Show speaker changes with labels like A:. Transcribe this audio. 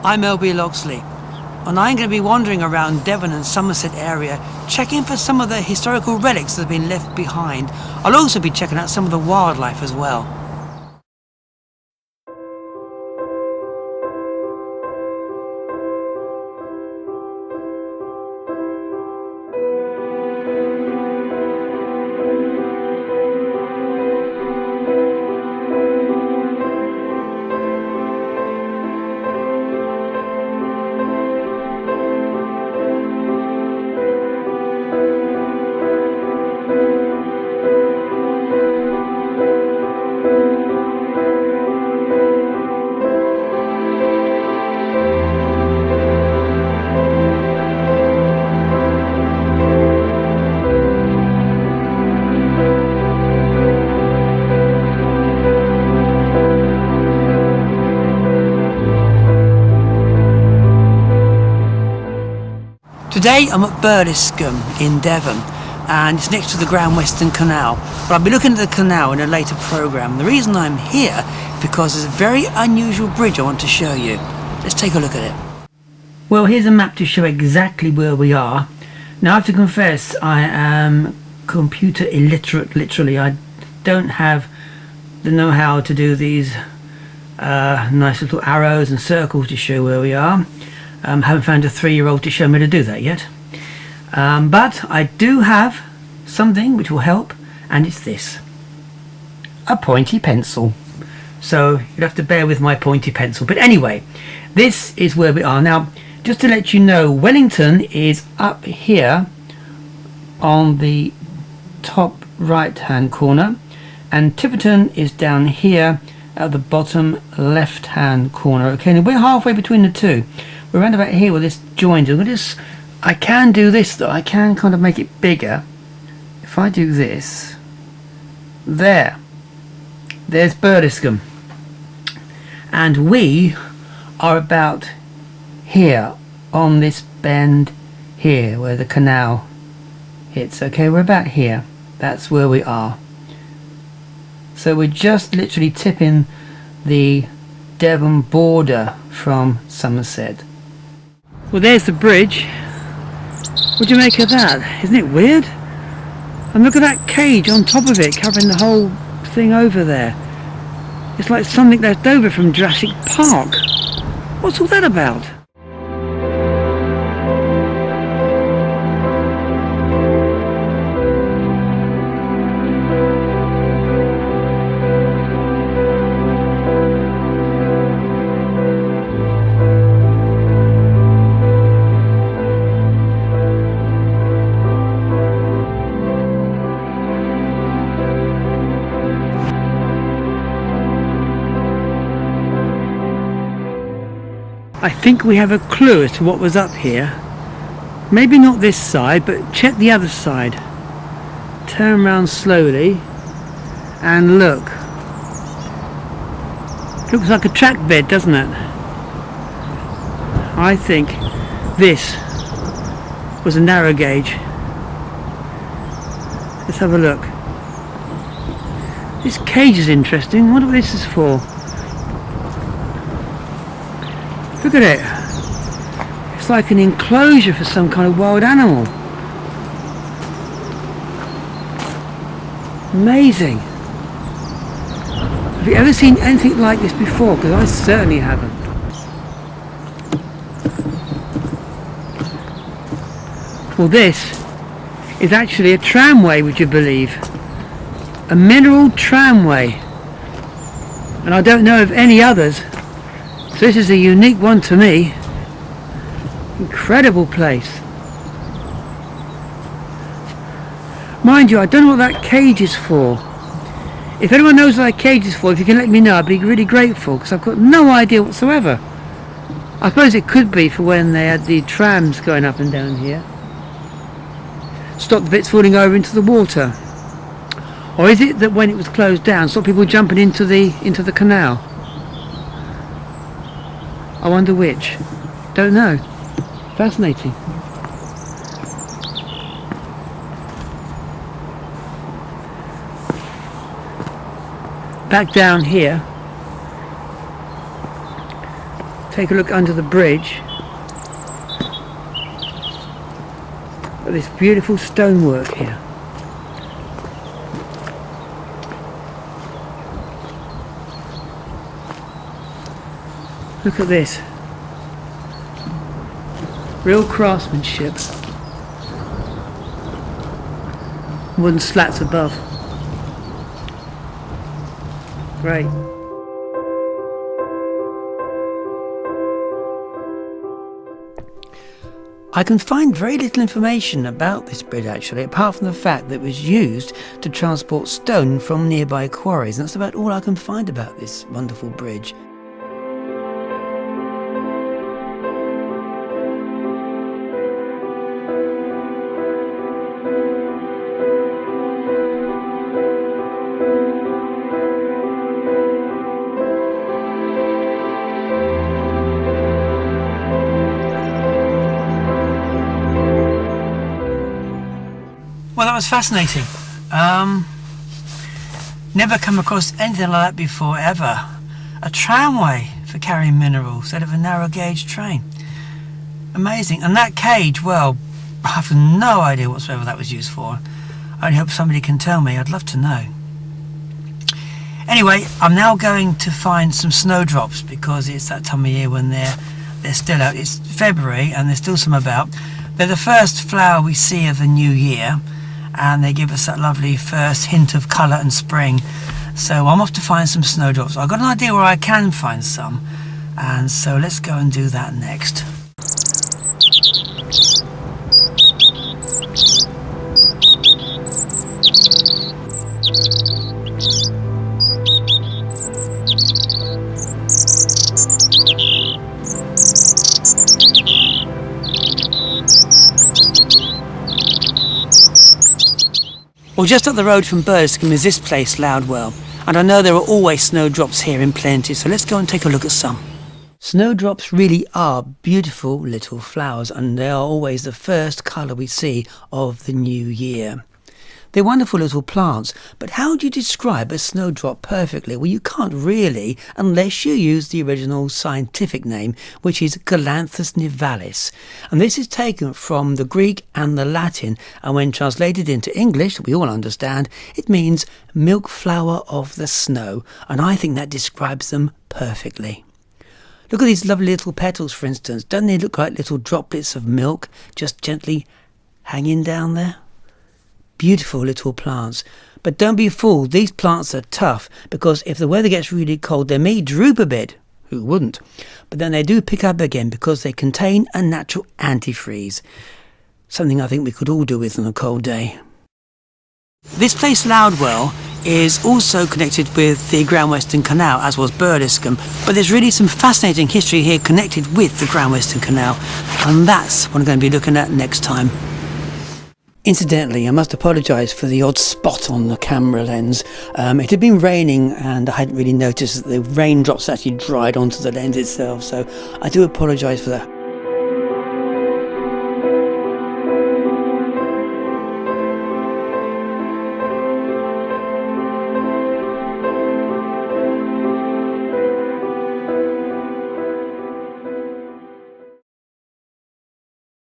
A: I'm LB Loxley, and I'm going to be wandering around Devon and Somerset area, checking for some of the historical relics that have been left behind. I'll also be checking out some of the wildlife as well. Today I'm at Westcountry in Devon, and it's next to the Grand Western Canal, but I'll be looking at the canal in a later programme. The reason I'm here is because there's a very unusual bridge I want to show you. Let's take a look at it. Well, here's a map to show exactly where we are. Now I have to confess I am computer illiterate, literally. I don't have the know-how to do these nice little arrows and circles to show where we are. Haven't found a 3-year-old to show me to do that yet, but I do have something which will help, and it's this: a pointy pencil. So you'll have to bear with my pointy pencil, but anyway, this is where we are now. Just to let you know, Wellington is up here on the top right hand corner, and Tiverton is down here at the bottom left hand corner. Okay, now we're halfway between the two. We're around about here where this joins. I can do this though. I can kind of make it bigger. If I do this, there's Westcountry, and we are about here on this bend here where the canal hits. Okay, we're about here. That's where we are. So we're just literally tipping the Devon border from Somerset. Well, there's the bridge. What do you make of that? Isn't it weird? And look at that cage on top of it, covering the whole thing over there. It's like something left over from Jurassic Park. What's all that about? I think we have a clue as to what was up here. Maybe not this side, but check the other side. Turn around slowly and look. Looks like a track bed, doesn't it? I think this was a narrow gauge. Let's have a look. This cage is interesting. I wonder what this is for. Look at it. It's like an enclosure for some kind of wild animal. Amazing. Have you ever seen anything like this before? Because I certainly haven't. Well, this is actually a tramway, would you believe? A mineral tramway. And I don't know of any others. So this is a unique one to me. Incredible place. Mind you, I don't know what that cage is for. If anyone knows what that cage is for, if you can let me know, I'd be really grateful, because I've got no idea whatsoever. I suppose it could be for when they had the trams going up and down here. Stop the bits falling over into the water. Or is it that when it was closed down, stop people jumping into the canal? I wonder which. Don't know. Fascinating. Back down here. take a look under the bridge at this beautiful stonework here. Look at this. Real craftsmanship. Wooden slats above. Great. I can find very little information about this bridge actually, apart from the fact that it was used to transport stone from nearby quarries, and that's about all I can find about this wonderful bridge. Well, that was fascinating. Never come across anything like that before, ever. A tramway for carrying minerals instead of a narrow gauge train. Amazing. And that cage, well, I have no idea whatsoever that was used for. I only hope somebody can tell me. I'd love to know. Anyway, I'm now going to find some snowdrops because it's that time of year when they're still out. It's February and there's still some about. They're the first flower we see of the new year, and they give us that lovely first hint of colour and spring. So I'm off to find some snowdrops. I've got an idea where I can find some, and so let's go and do that next. Well, just up the road from Birdiscombe is this place, Loudwell, and I know there are always snowdrops here in plenty, so let's go and take a look at some. Snowdrops really are beautiful little flowers, and they are always the first colour we see of the new year. They're wonderful little plants, but how do you describe a snowdrop perfectly? Well, you can't really, unless you use the original scientific name, which is Galanthus nivalis. And this is taken from the Greek and the Latin, and when translated into English, that we all understand, it means milk flower of the snow, and I think that describes them perfectly. Look at these lovely little petals, for instance. Don't they look like little droplets of milk just gently hanging down there? Beautiful little plants. But don't be fooled, these plants are tough, because if the weather gets really cold they may droop a bit. Who wouldn't? But then they do pick up again because they contain a natural antifreeze. Something I think we could all do with on a cold day. This place, Loudwell, is also connected with the Grand Western Canal, as was Birdiscombe, but there's really some fascinating history here connected with the Grand Western Canal, and that's what I'm going to be looking at next time. Incidentally, I must apologise for the odd spot on the camera lens. It had been raining and I hadn't really noticed that the raindrops actually dried onto the lens itself, so I do apologise for that.